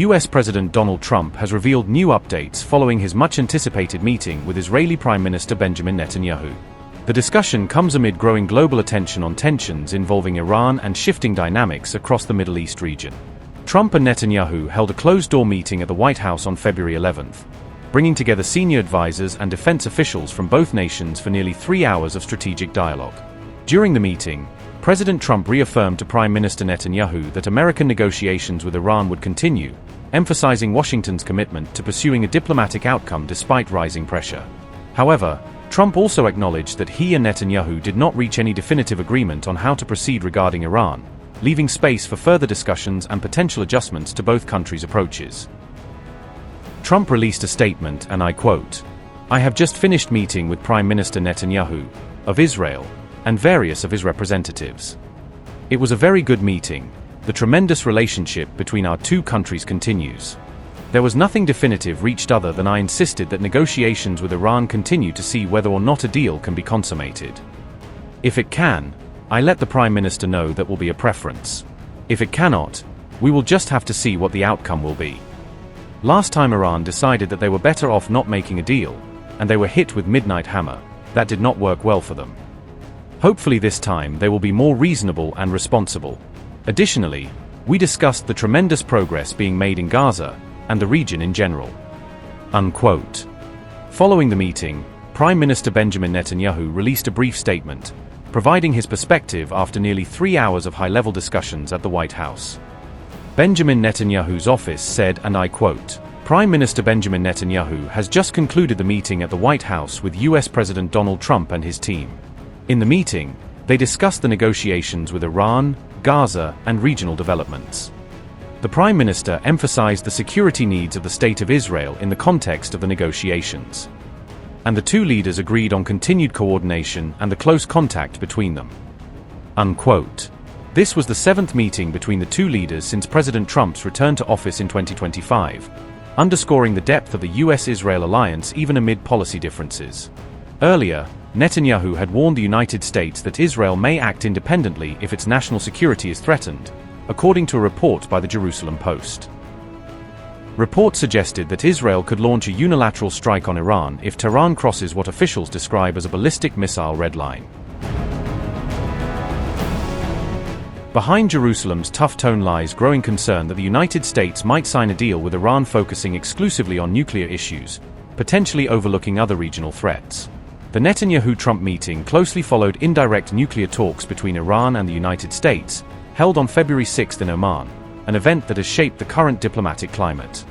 US President Donald Trump has revealed new updates following his much-anticipated meeting with Israeli Prime Minister Benjamin Netanyahu. The discussion comes amid growing global attention on tensions involving Iran and shifting dynamics across the Middle East region. Trump and Netanyahu held a closed-door meeting at the White House on February 11th, bringing together senior advisors and defense officials from both nations for nearly 3 hours of strategic dialogue. During the meeting, President Trump reaffirmed to Prime Minister Netanyahu that American negotiations with Iran would continue, emphasizing Washington's commitment to pursuing a diplomatic outcome despite rising pressure. However, Trump also acknowledged that he and Netanyahu did not reach any definitive agreement on how to proceed regarding Iran, leaving space for further discussions and potential adjustments to both countries' approaches. Trump released a statement, and I quote, "I have just finished meeting with Prime Minister Netanyahu, of Israel, and various of his representatives. It was a very good meeting. The tremendous relationship between our two countries continues. There was nothing definitive reached other than I insisted that negotiations with Iran continue to see whether or not a deal can be consummated. If it can, I let the Prime Minister know that will be a preference. If it cannot, we will just have to see what the outcome will be. Last time Iran decided that they were better off not making a deal, and they were hit with midnight hammer, that did not work well for them. Hopefully this time they will be more reasonable and responsible. Additionally, we discussed the tremendous progress being made in Gaza, and the region in general." Unquote. Following the meeting, Prime Minister Benjamin Netanyahu released a brief statement, providing his perspective after nearly 3 hours of high-level discussions at the White House. Benjamin Netanyahu's office said, and I quote, "Prime Minister Benjamin Netanyahu has just concluded the meeting at the White House with US President Donald Trump and his team. In the meeting, they discussed the negotiations with Iran, Gaza, and regional developments. The Prime Minister emphasized the security needs of the State of Israel in the context of the negotiations. And the two leaders agreed on continued coordination and the close contact between them." Unquote. This was the 7th meeting between the two leaders since President Trump's return to office in 2025, underscoring the depth of the US-Israel alliance even amid policy differences. Earlier, Netanyahu had warned the United States that Israel may act independently if its national security is threatened, according to a report by the Jerusalem Post. Reports suggested that Israel could launch a unilateral strike on Iran if Tehran crosses what officials describe as a ballistic missile red line. Behind Jerusalem's tough tone lies growing concern that the United States might sign a deal with Iran focusing exclusively on nuclear issues, potentially overlooking other regional threats. The Netanyahu-Trump meeting closely followed indirect nuclear talks between Iran and the United States, held on February 6 in Oman, an event that has shaped the current diplomatic climate.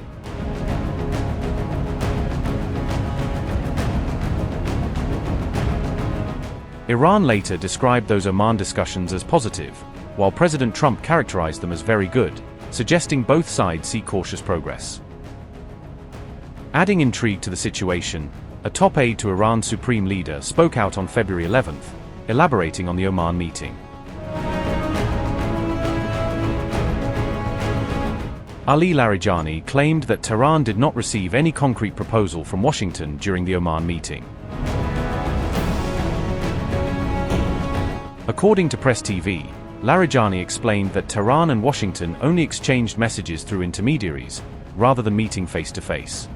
Iran later described those Oman discussions as positive, while President Trump characterized them as very good, suggesting both sides see cautious progress. Adding intrigue to the situation, a top aide to Iran's supreme leader spoke out on February 11th, elaborating on the Oman meeting. Ali Larijani claimed that Tehran did not receive any concrete proposal from Washington during the Oman meeting. According to Press TV, Larijani explained that Tehran and Washington only exchanged messages through intermediaries, rather than meeting face-to-face.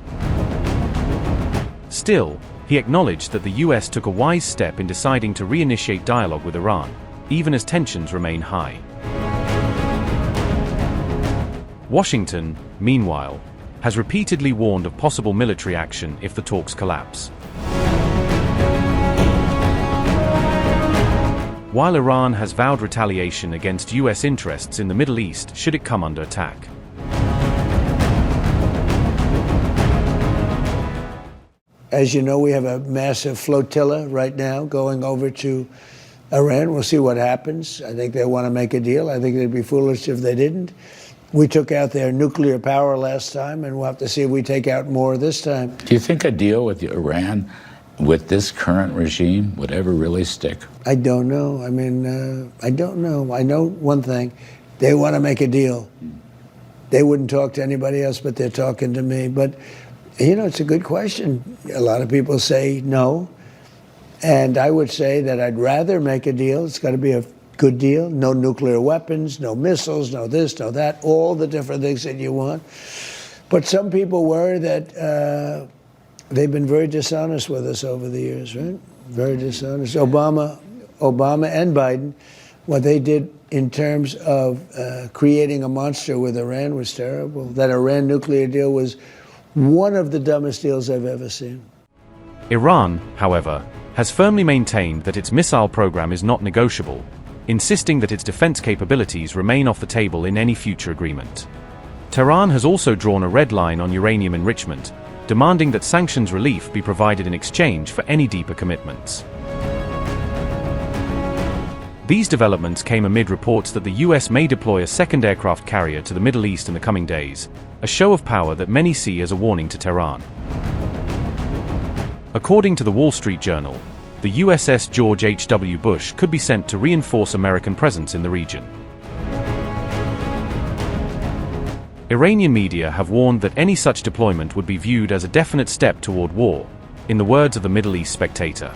Still, he acknowledged that the US took a wise step in deciding to reinitiate dialogue with Iran, even as tensions remain high. Washington, meanwhile, has repeatedly warned of possible military action if the talks collapse. While Iran has vowed retaliation against US interests in the Middle East should it come under attack. As you know, we have a massive flotilla right now going over to Iran. We'll see what happens. I think they want to make a deal. I think they'd be foolish if they didn't. We took out their nuclear power last time, and we'll have to see if we take out more this time. Do you think a deal with Iran, with this current regime, would ever really stick? I don't know. I mean, I don't know. I know one thing. They want to make a deal. They wouldn't talk to anybody else, but they're talking to me. But, you know, it's a good question. A lot of people say no. And I would say that I'd rather make a deal. It's got to be a Good deal. No nuclear weapons, no missiles, no this, no that, all the different things that you want. But some people worry that they've been very dishonest with us over the years, right? Very dishonest. Obama and Biden, what they did in terms of creating a monster with Iran was terrible. That Iran nuclear deal was one of the dumbest deals I've ever seen. Iran, however, has firmly maintained that its missile program is not negotiable, insisting that its defense capabilities remain off the table in any future agreement. Tehran has also drawn a red line on uranium enrichment, demanding that sanctions relief be provided in exchange for any deeper commitments. These developments came amid reports that the US may deploy a second aircraft carrier to the Middle East in the coming days, a show of power that many see as a warning to Tehran. According to the Wall Street Journal, the USS George H.W. Bush could be sent to reinforce American presence in the region. Iranian media have warned that any such deployment would be viewed as a definite step toward war, in the words of the Middle East Spectator.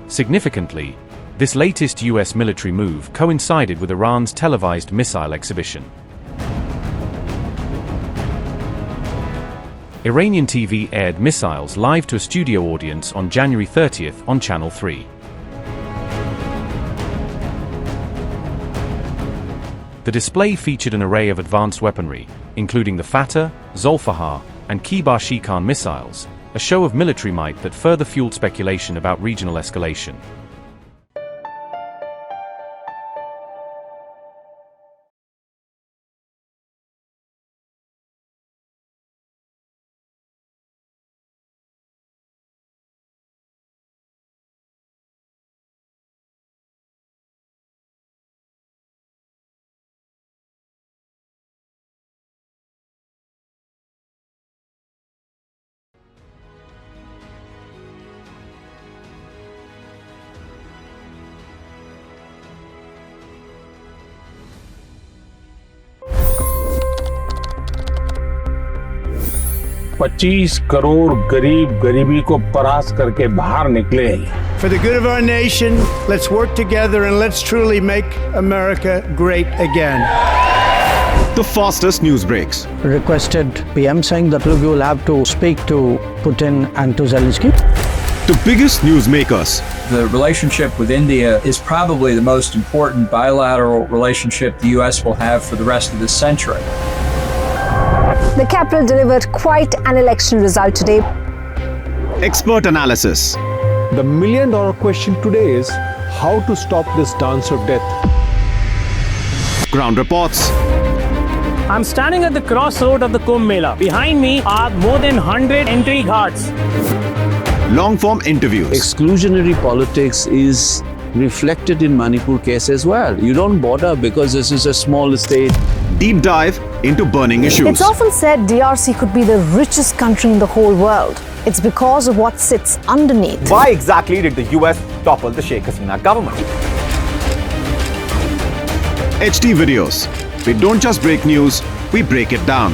Significantly, this latest US military move coincided with Iran's televised missile exhibition. Iranian TV aired missiles live to a studio audience on January 30th on Channel 3. The display featured an array of advanced weaponry, including the Fateh, Zolfahar, and Kibar-Shikan missiles, a show of military might that further fueled speculation about regional escalation. $25 crore गरीब गरीबी को परास्त करके बाहर निकले। For the good of our nation, let's work together and let's truly make America great again. The fastest news breaks. Requested PM saying that look, you will have to speak to Putin and to Zelensky. The biggest news makers. The relationship with India is probably the most important bilateral relationship the US will have for the rest of this century. The capital delivered quite an election result today. Expert analysis. The million-dollar question today is how to stop this dance of death. Ground reports. I'm standing at the crossroad of the Kumbh Mela. Behind me are more than 100 entry guards. Long-form interviews. Exclusionary politics is reflected in Manipur case as well. You don't bother because this is a small state. Deep dive into burning issues. It's often said DRC could be the richest country in the whole world. It's because of what sits underneath. Why exactly did the US topple the Sheikh Hasina government? HT videos. We don't just break news, we break it down.